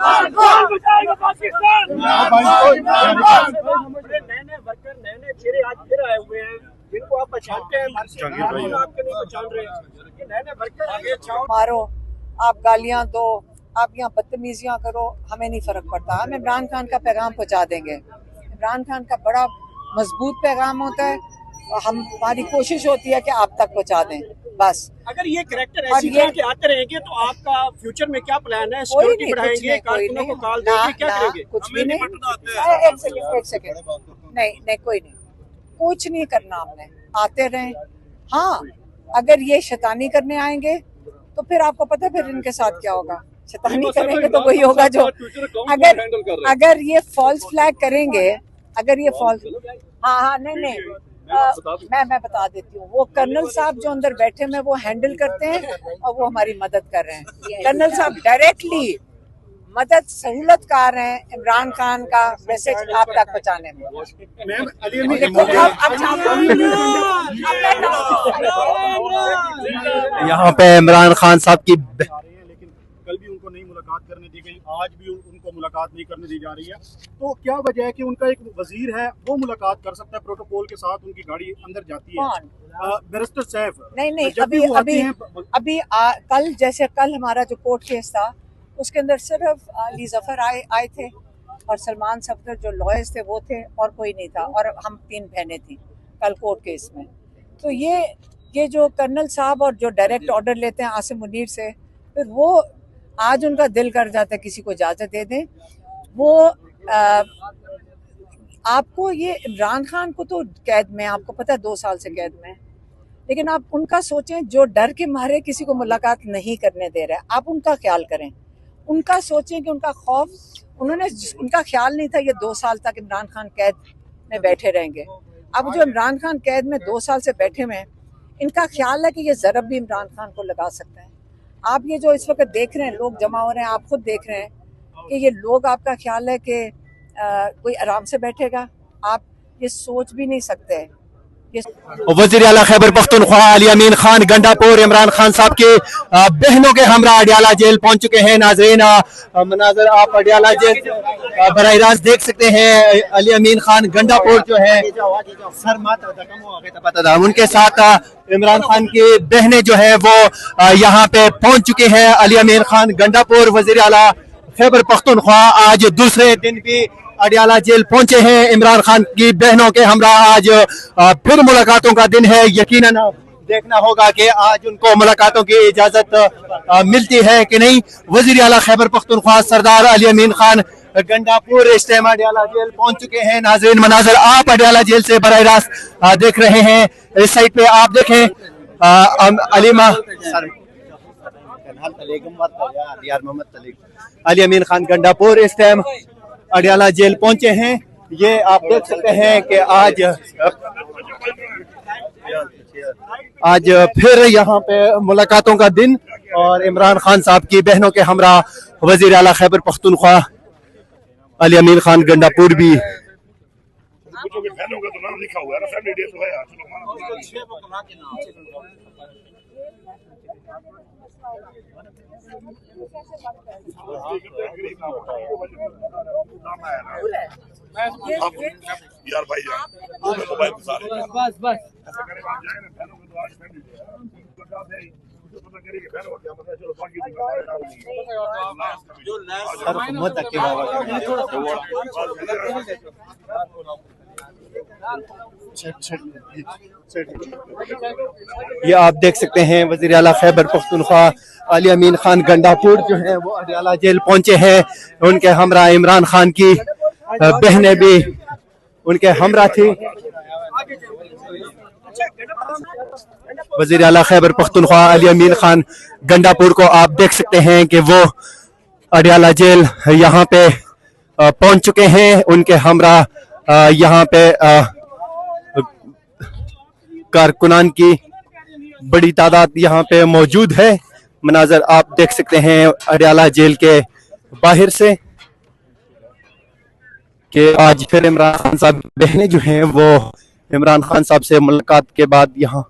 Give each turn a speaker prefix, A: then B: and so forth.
A: नए वर्कर नए चेहरे आज फिर आए हुए हैं जिनको आप पहचानते हैं, आपके नहीं पहचान रहे। ये नए वर्कर
B: मारो, आप गालियां दो, आप यहाँ बदतमीजियां करो, हमें नहीं फर्क पड़ता। हम इमरान खान का पैगाम पहुंचा देंगे। इमरान खान का बड़ा मजबूत पैगाम होता है, हमारी कोशिश होती है कि आप तक पहुंचा दें बस।
A: अगर ये करैक्टर ऐसी तरह के आते रहेंगे तो आपका फ्यूचर में क्या प्लान है? सिक्योरिटी बढ़ाएंगे, कारकुनों को कॉल देंगे, क्या करेंगे?
B: कुछ भी नहीं। एक सेकंड, नहीं कोई नहीं, कुछ नहीं करना हमने। आते रहें। हाँ, अगर ये शैतानी करने आएंगे तो फिर आपको पता है फिर इनके साथ क्या होगा। शैतानी करेंगे तो वही होगा जो, अगर ये फॉल्स फ्लैग करेंगे, अगर ये फॉल्स, हाँ नहीं मैं बता देती हूँ। वो कर्नल साहब जो अंदर बैठे में वो हैंडल करते हैं और वो हमारी मदद कर रहे हैं। कर्नल साहब डायरेक्टली मदद सहूलतकार हैं इमरान खान का मैसेज आप तक पहुँचाने में।
C: यहाँ पे इमरान खान साहब की
D: कल भी उनको नहीं मुलाकात करने दी गई, आज भी उनको मुलाकात नहीं करने दी जा रही है। तो क्या वजह है कि उनका एक वजीर है वो मुलाकात कर सकता है, प्रोटोकॉल के साथ उनकी गाड़ी अंदर जाती है? बैरिस्टर सैफ
B: नहीं अभी कल जैसे कल हमारा जो कोर्ट केस था उसके अंदर सिर्फ अली जफर आए थे और सलमान सफदर जो लॉयर्स थे वो थे और कोई नहीं था, और हम 3 बहनें थी कल कोर्ट केस में। तो ये जो कर्नल साहब और जो डायरेक्ट ऑर्डर लेते हैं आसिम मुनीर से, फिर वो आज उनका दिल कर जाता है किसी को इजाज़त दे दें। वो आपको ये इमरान खान को तो कैद में, आपको पता है 2 साल से कैद में, लेकिन आप उनका सोचें जो डर के मारे किसी को मुलाकात नहीं करने दे रहे हैं, आप उनका ख्याल करें। उनका सोचें कि उनका खौफ, उनका ख्याल नहीं था ये 2 साल तक इमरान खान कैद में बैठे रहेंगे। अब जो इमरान खान कैद में 2 साल से बैठे हुए हैं, इनका ख्याल है कि ये ज़रब भी इमरान खान को लगा सकते हैं। आप ये जो इस वक्त देख रहे हैं लोग जमा हो रहे हैं, आप खुद देख रहे हैं कि ये लोग, आपका ख्याल है कि कोई आराम से बैठेगा? आप ये सोच भी नहीं सकते।
C: वज़ीर आला खैबर पख्तूनख्वा अली अमीन खान गंडापुर इमरान खान साहब के बहनों के हमरा अडियाला जेल पहुंच चुके हैं। नाजरीन, मनाजर आप अडियाला जेल बराह रास्त देख सकते हैं। अली अमीन खान गंडापुर जो है उनके साथ इमरान खान की बहनें जो है वो यहाँ पे पहुंच चुके हैं। अली अमीन खान गंडापुर वज़ीर आला खैबर पख्तूनख्वा आज दूसरे दिन भी अडियाला जेल पहुंचे हैं। इमरान खान की बहनों के हमरा आज फिर मुलाकातों का दिन है। यकीनन देखना होगा कि आज उनको मुलाकातों की इजाजत मिलती है कि नहीं। वज़ीर आला खैबर पख्तूनख्वा सरदार अली अमीन खान गंडापुर इस टाइम अडियाला जेल पहुंच चुके हैं। नाज़रीन, मनाज़र आप अडियाला जेल से बराह रास्त देख रहे हैं। इस साइड पे आप देखें अली अमीन खान गंडापुर इस टाइम अडियाला जेल पहुंचे हैं। ये आप देख सकते हैं कि आज फिर यहाँ पे मुलाकातों का दिन, और इमरान खान साहब की बहनों के हमरा वज़ीर आला खैबर पख्तूनख्वा अली अमीन खान गंडापुर भी
E: यार भाई मोबाइल बस
C: ये आप देख सकते हैं वज़ीर आला खैबर पख्तूनख्वा अली अमीन खान गंडापुर जो है वो अडियाला जेल पहुंचे हैं। उनके हमरा इमरान खान की बहनें भी उनके हमरा थी। वज़ीर आला खैबर पख्तूनख्वा अली अमीन खान गंडापुर को आप देख सकते हैं कि वो अडियाला जेल यहाँ पे पहुंच चुके हैं। उनके हमरा यहाँ पे कारकुनान की बड़ी तादाद यहाँ पे मौजूद है। मनाजर आप देख सकते हैं अडियाला जेल के बाहर से कि आज फिर इमरान खान साहब बहनें जो हैं वो इमरान खान साहब से मुलाकात के बाद यहाँ